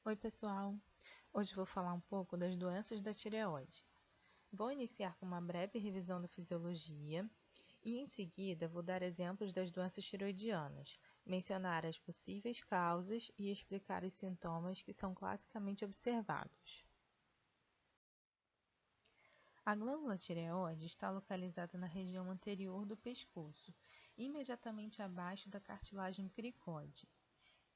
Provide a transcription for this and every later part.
Oi, pessoal! Hoje vou falar um pouco das doenças da tireoide. Vou iniciar com uma breve revisão da fisiologia e, em seguida, vou dar exemplos das doenças tireoidianas, mencionar as possíveis causas e explicar os sintomas que são classicamente observados. A glândula tireoide está localizada na região anterior do pescoço, imediatamente abaixo da cartilagem cricóide.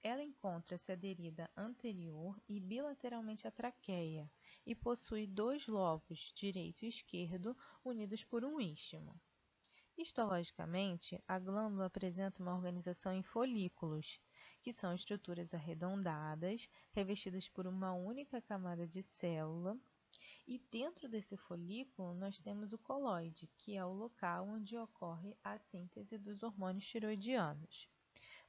Ela encontra-se aderida anterior e bilateralmente à traqueia e possui dois lobos, direito e esquerdo, unidos por um istmo. Histologicamente, a glândula apresenta uma organização em folículos, que são estruturas arredondadas, revestidas por uma única camada de célula, e dentro desse folículo nós temos o coloide, que é o local onde ocorre a síntese dos hormônios tiroidianos.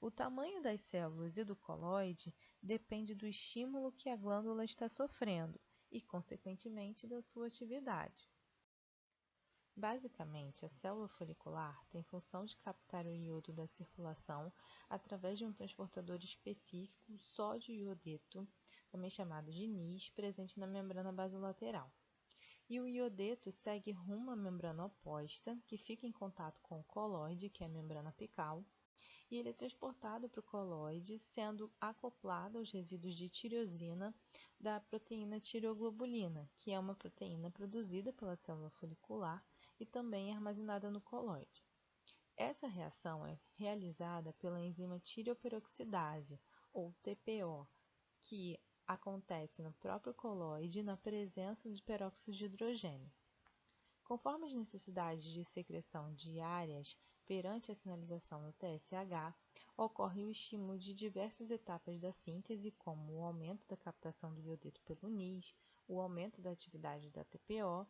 O tamanho das células e do coloide depende do estímulo que a glândula está sofrendo e, consequentemente, da sua atividade. Basicamente, a célula folicular tem função de captar o iodo da circulação através de um transportador específico sódio-iodeto, também chamado de NIS, presente na membrana basolateral. E o iodeto segue rumo à membrana oposta, que fica em contato com o coloide, que é a membrana apical, e ele é transportado para o coloide, sendo acoplado aos resíduos de tirosina da proteína tireoglobulina, que é uma proteína produzida pela célula folicular e também armazenada no coloide. Essa reação é realizada pela enzima tireoperoxidase, ou TPO, que acontece no próprio coloide na presença de peróxido de hidrogênio. Conforme as necessidades de secreção diárias perante a sinalização do TSH, ocorre o estímulo de diversas etapas da síntese, como o aumento da captação do iodeto pelo NIS, o aumento da atividade da TPO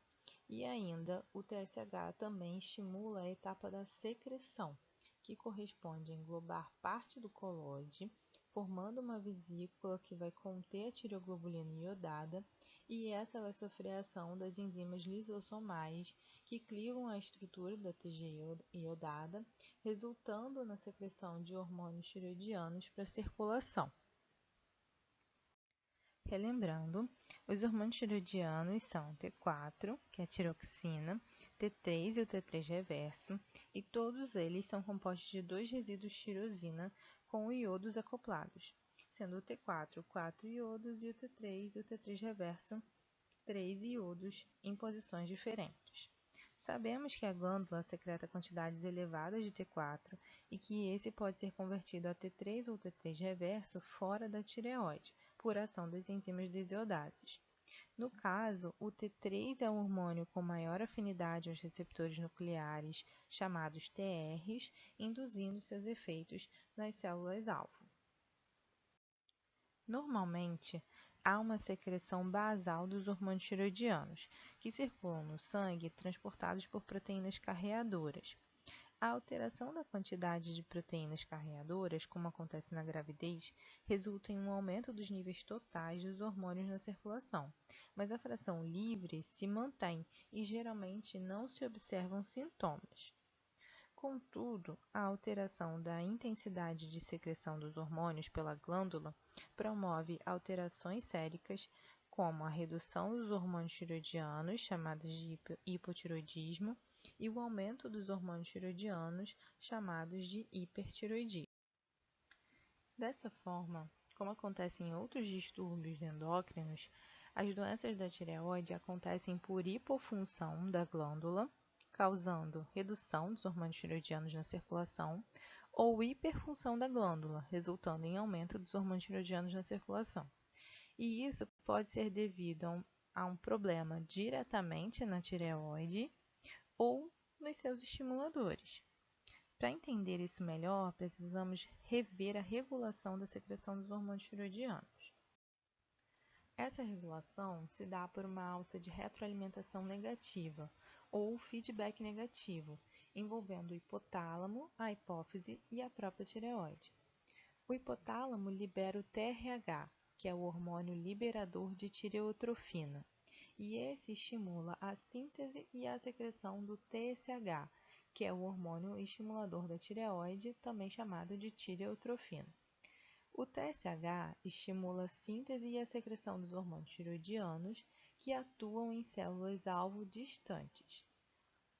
e ainda o TSH também estimula a etapa da secreção, que corresponde a englobar parte do coloide, formando uma vesícula que vai conter a tireoglobulina iodada, e essa vai sofrer a ação das enzimas lisossomais que clivam a estrutura da TG iodada, resultando na secreção de hormônios tireoidianos para a circulação. Relembrando, os hormônios tireoidianos são T4, que é a tiroxina, T3 e o T3 reverso, e todos eles são compostos de dois resíduos de tirosina com iodos acoplados, sendo o T4 4 iodos e o T3 reverso 3 iodos em posições diferentes. Sabemos que a glândula secreta quantidades elevadas de T4 e que esse pode ser convertido a T3 ou T3 reverso fora da tireoide, por ação das enzimas desiodases. No caso, o T3 é o hormônio com maior afinidade aos receptores nucleares, chamados TRs, induzindo seus efeitos nas células-alvo. Normalmente, há uma secreção basal dos hormônios tireoidianos, que circulam no sangue transportados por proteínas carreadoras. A alteração da quantidade de proteínas carreadoras, como acontece na gravidez, resulta em um aumento dos níveis totais dos hormônios na circulação, mas a fração livre se mantém e geralmente não se observam sintomas. Contudo, a alteração da intensidade de secreção dos hormônios pela glândula promove alterações séricas, como a redução dos hormônios tireoidianos, chamadas de hipotireoidismo, e o aumento dos hormônios tireoidianos, chamados de hipertireoidismo. Dessa forma, como acontece em outros distúrbios endócrinos, as doenças da tireoide acontecem por hipofunção da glândula, causando redução dos hormônios tireoidianos na circulação, ou hiperfunção da glândula, resultando em aumento dos hormônios tireoidianos na circulação. E isso pode ser devido a um problema diretamente na tireoide ou nos seus estimuladores. Para entender isso melhor, precisamos rever a regulação da secreção dos hormônios tireoidianos. Essa regulação se dá por uma alça de retroalimentação negativa, ou feedback negativo, envolvendo o hipotálamo, a hipófise e a própria tireoide. O hipotálamo libera o TRH, que é o hormônio liberador de tireotrofina, e esse estimula a síntese e a secreção do TSH, que é o hormônio estimulador da tireoide, também chamado de tireotrofina. O TSH estimula a síntese e a secreção dos hormônios tiroidianos que atuam em células-alvo distantes.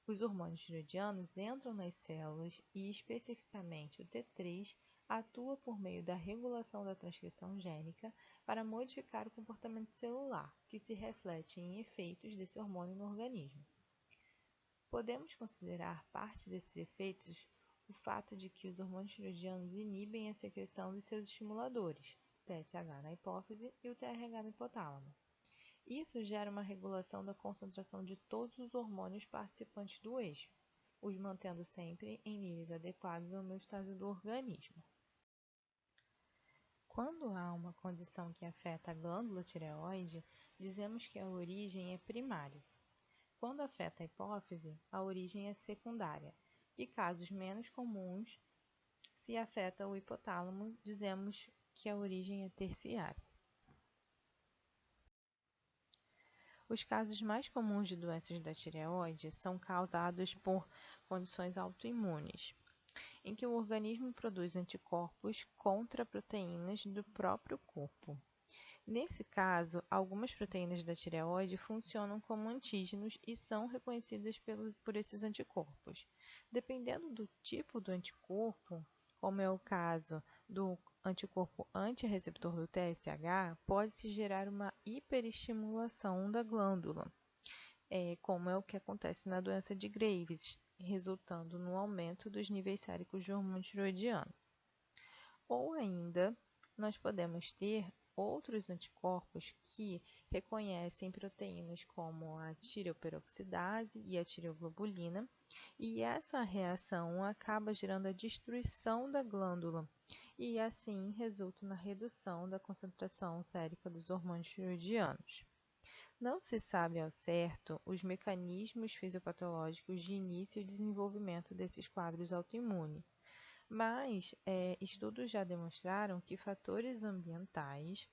Os hormônios tiroidianos entram nas células e, especificamente, o T3 atua por meio da regulação da transcrição gênica para modificar o comportamento celular, que se reflete em efeitos desse hormônio no organismo. Podemos considerar parte desses efeitos o fato de que os hormônios tiroidianos inibem a secreção dos seus estimuladores, o TSH na hipófise e o TRH no hipotálamo. Isso gera uma regulação da concentração de todos os hormônios participantes do eixo, os mantendo sempre em níveis adequados à homeostase do organismo. Quando há uma condição que afeta a glândula tireoide, dizemos que a origem é primária. Quando afeta a hipófise, a origem é secundária. E casos menos comuns, se afeta o hipotálamo, dizemos que a origem é terciária. Os casos mais comuns de doenças da tireoide são causados por condições autoimunes, em que o organismo produz anticorpos contra proteínas do próprio corpo. Nesse caso, algumas proteínas da tireoide funcionam como antígenos e são reconhecidas por esses anticorpos. Dependendo do tipo do anticorpo, como é o caso do anticorpo antirreceptor do TSH, pode-se gerar uma hiperestimulação da glândula, como é o que acontece na doença de Graves, resultando no aumento dos níveis séricos de hormônio tiroidiano. Ou ainda, nós podemos ter outros anticorpos que reconhecem proteínas como a tireoperoxidase e a tireoglobulina, e essa reação acaba gerando a destruição da glândula, e assim resulta na redução da concentração sérica dos hormônios tiroidianos. Não se sabe ao certo os mecanismos fisiopatológicos de início e desenvolvimento desses quadros autoimunes, mas estudos já demonstraram que fatores ambientais,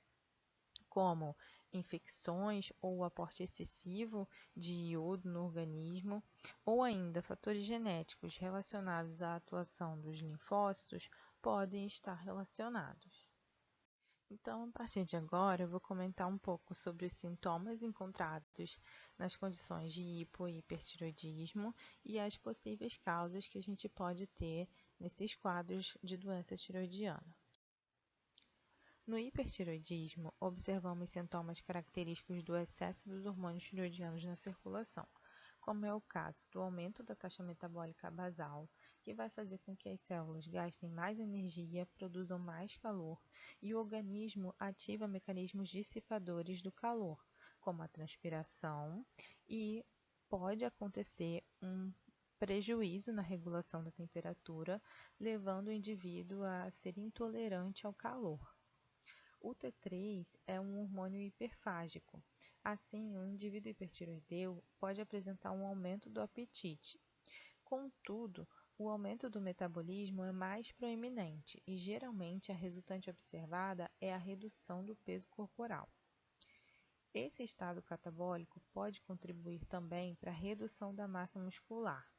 como infecções ou aporte excessivo de iodo no organismo, ou ainda fatores genéticos relacionados à atuação dos linfócitos, podem estar relacionados. Então, a partir de agora, eu vou comentar um pouco sobre os sintomas encontrados nas condições de hipo e hipertiroidismo e as possíveis causas que a gente pode ter nesses quadros de doença tiroidiana. No hipertiroidismo, observamos sintomas característicos do excesso dos hormônios tiroidianos na circulação, como é o caso do aumento da taxa metabólica basal, que vai fazer com que as células gastem mais energia, produzam mais calor, e o organismo ativa mecanismos dissipadores do calor, como a transpiração, e pode acontecer um prejuízo na regulação da temperatura, levando o indivíduo a ser intolerante ao calor. O T3 é um hormônio hiperfágico. Assim, o indivíduo hipertiroideu pode apresentar um aumento do apetite. Contudo, o aumento do metabolismo é mais proeminente e, geralmente, a resultante observada é a redução do peso corporal. Esse estado catabólico pode contribuir também para a redução da massa muscular.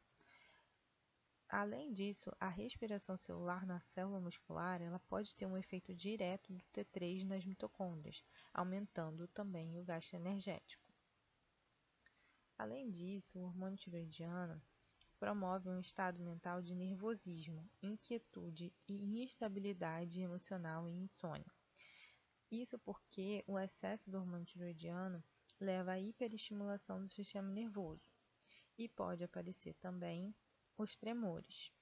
Além disso, a respiração celular na célula muscular ela pode ter um efeito direto do T3 nas mitocôndrias, aumentando também o gasto energético. Além disso, o hormônio tiroidiano promove um estado mental de nervosismo, inquietude e instabilidade emocional e insônia. Isso porque o excesso do hormônio tiroidiano leva à hiperestimulação do sistema nervoso e pode aparecer também os tremores.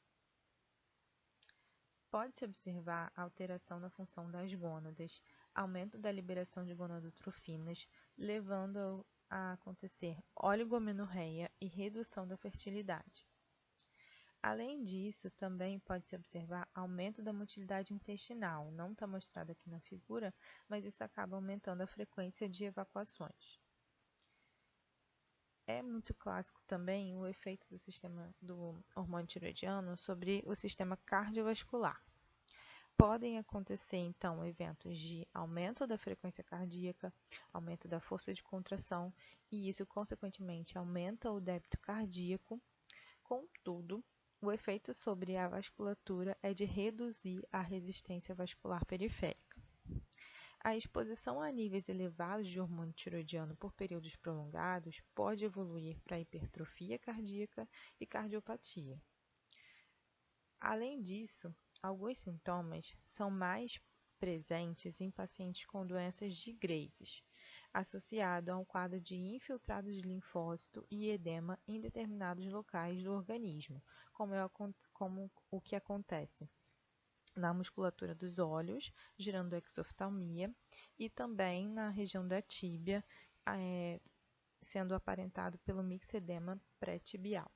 Pode-se observar alteração na função das gônadas, aumento da liberação de gonadotrofinas, levando a acontecer oligomenorreia e redução da fertilidade. Além disso, também pode-se observar aumento da motilidade intestinal, não está mostrado aqui na figura, mas isso acaba aumentando a frequência de evacuações. É muito clássico também o efeito do sistema do hormônio tiroidiano sobre o sistema cardiovascular. Podem acontecer, então, eventos de aumento da frequência cardíaca, aumento da força de contração, e isso, consequentemente, aumenta o débito cardíaco. Contudo, O efeito sobre a vasculatura é de reduzir a resistência vascular periférica. A exposição a níveis elevados de hormônio tiroidiano por períodos prolongados pode evoluir para hipertrofia cardíaca e cardiopatia. Além disso, alguns sintomas são mais presentes em pacientes com doenças de Graves, associado a um quadro de infiltrados de linfócito e edema em determinados locais do organismo, como o que acontece na musculatura dos olhos, gerando exoftalmia, e também na região da tíbia, sendo aparentado pelo mixedema pré-tibial.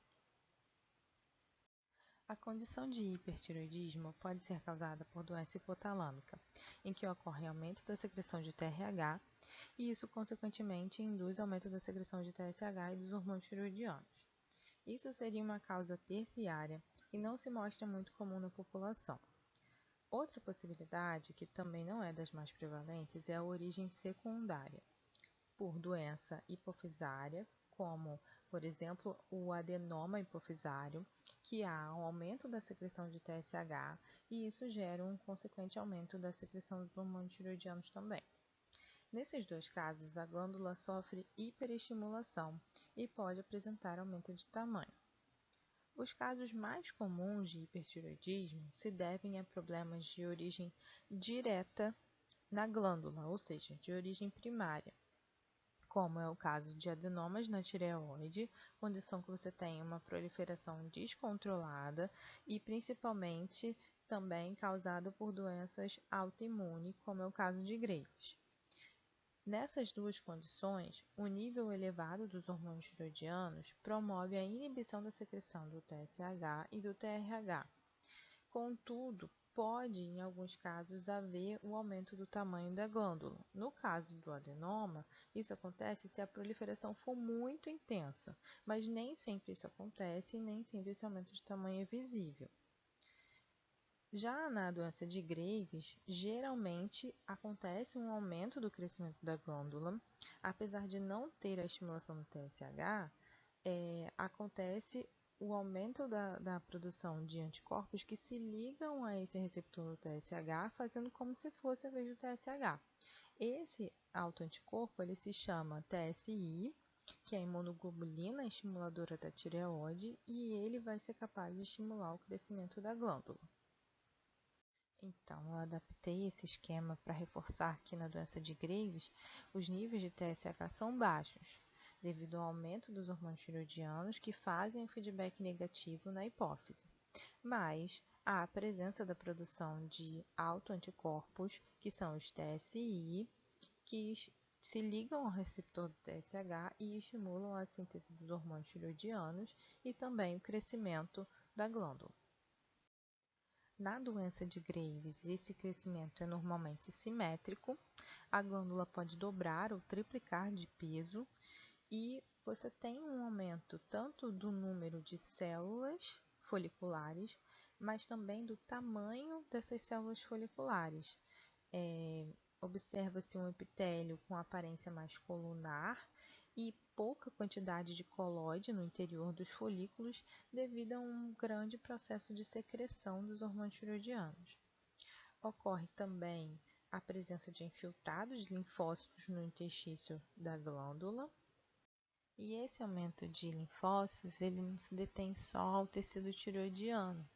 A condição de hipertireoidismo pode ser causada por doença hipotalâmica, em que ocorre aumento da secreção de TRH, e isso, consequentemente, induz aumento da secreção de TSH e dos hormônios tiroidianos. Isso seria uma causa terciária e não se mostra muito comum na população. Outra possibilidade, que também não é das mais prevalentes, é a origem secundária, por doença hipofisária, como, por exemplo, o adenoma hipofisário, que há um aumento da secreção de TSH e isso gera um consequente aumento da secreção dos hormônios tiroidianos também. Nesses dois casos, a glândula sofre hiperestimulação e pode apresentar aumento de tamanho. Os casos mais comuns de hipertireoidismo se devem a problemas de origem direta na glândula, ou seja, de origem primária, como é o caso de adenomas na tireoide, condição que você tem uma proliferação descontrolada e principalmente também causada por doenças autoimunes, como é o caso de Graves. Nessas duas condições, o nível elevado dos hormônios tiroidianos promove a inibição da secreção do TSH e do TRH. Contudo, pode, em alguns casos, haver o aumento do tamanho da glândula. No caso do adenoma, isso acontece se a proliferação for muito intensa, mas nem sempre isso acontece e nem sempre esse aumento de tamanho é visível. Já na doença de Graves, geralmente acontece um aumento do crescimento da glândula, apesar de não ter a estimulação do TSH, acontece o aumento da produção de anticorpos que se ligam a esse receptor do TSH, fazendo como se fosse a vez do TSH. Esse autoanticorpo ele se chama TSI, que é a imunoglobulina estimuladora da tireoide, e ele vai ser capaz de estimular o crescimento da glândula. Então, eu adaptei esse esquema para reforçar que na doença de Graves, os níveis de TSH são baixos, devido ao aumento dos hormônios tiroidianos que fazem o feedback negativo na hipófise. Mas há a presença da produção de autoanticorpos, que são os TSI, que se ligam ao receptor do TSH e estimulam a síntese dos hormônios tiroidianos e também o crescimento da glândula. Na doença de Graves, esse crescimento é normalmente simétrico, a glândula pode dobrar ou triplicar de peso e você tem um aumento tanto do número de células foliculares, mas também do tamanho dessas células foliculares. Observa-se um epitélio com aparência mais colunar e pouca quantidade de colóide no interior dos folículos devido a um grande processo de secreção dos hormônios tiroidianos. Ocorre também a presença de infiltrados de linfócitos no interstício da glândula. E esse aumento de linfócitos, ele não se detém só ao tecido tiroidiano.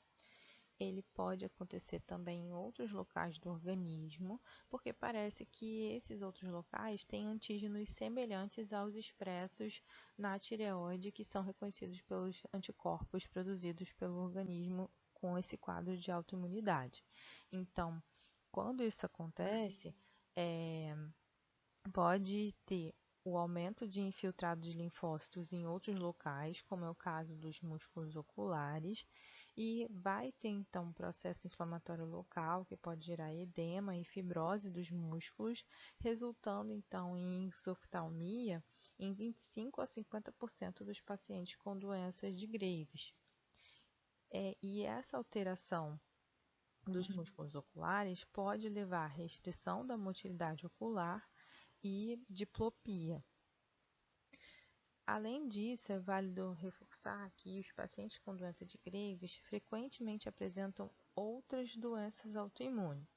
Ele pode acontecer também em outros locais do organismo, porque parece que esses outros locais têm antígenos semelhantes aos expressos na tireoide, que são reconhecidos pelos anticorpos produzidos pelo organismo com esse quadro de autoimunidade. Então, quando isso acontece, pode ter o aumento de infiltrados de linfócitos em outros locais, como é o caso dos músculos oculares, e vai ter então um processo inflamatório local que pode gerar edema e fibrose dos músculos, resultando então em exoftalmia em 25 a 50% dos pacientes com doenças de Graves. E essa alteração dos músculos oculares pode levar à restrição da motilidade ocular e diplopia. Além disso, é válido reforçar que os pacientes com doença de Graves frequentemente apresentam outras doenças autoimunes,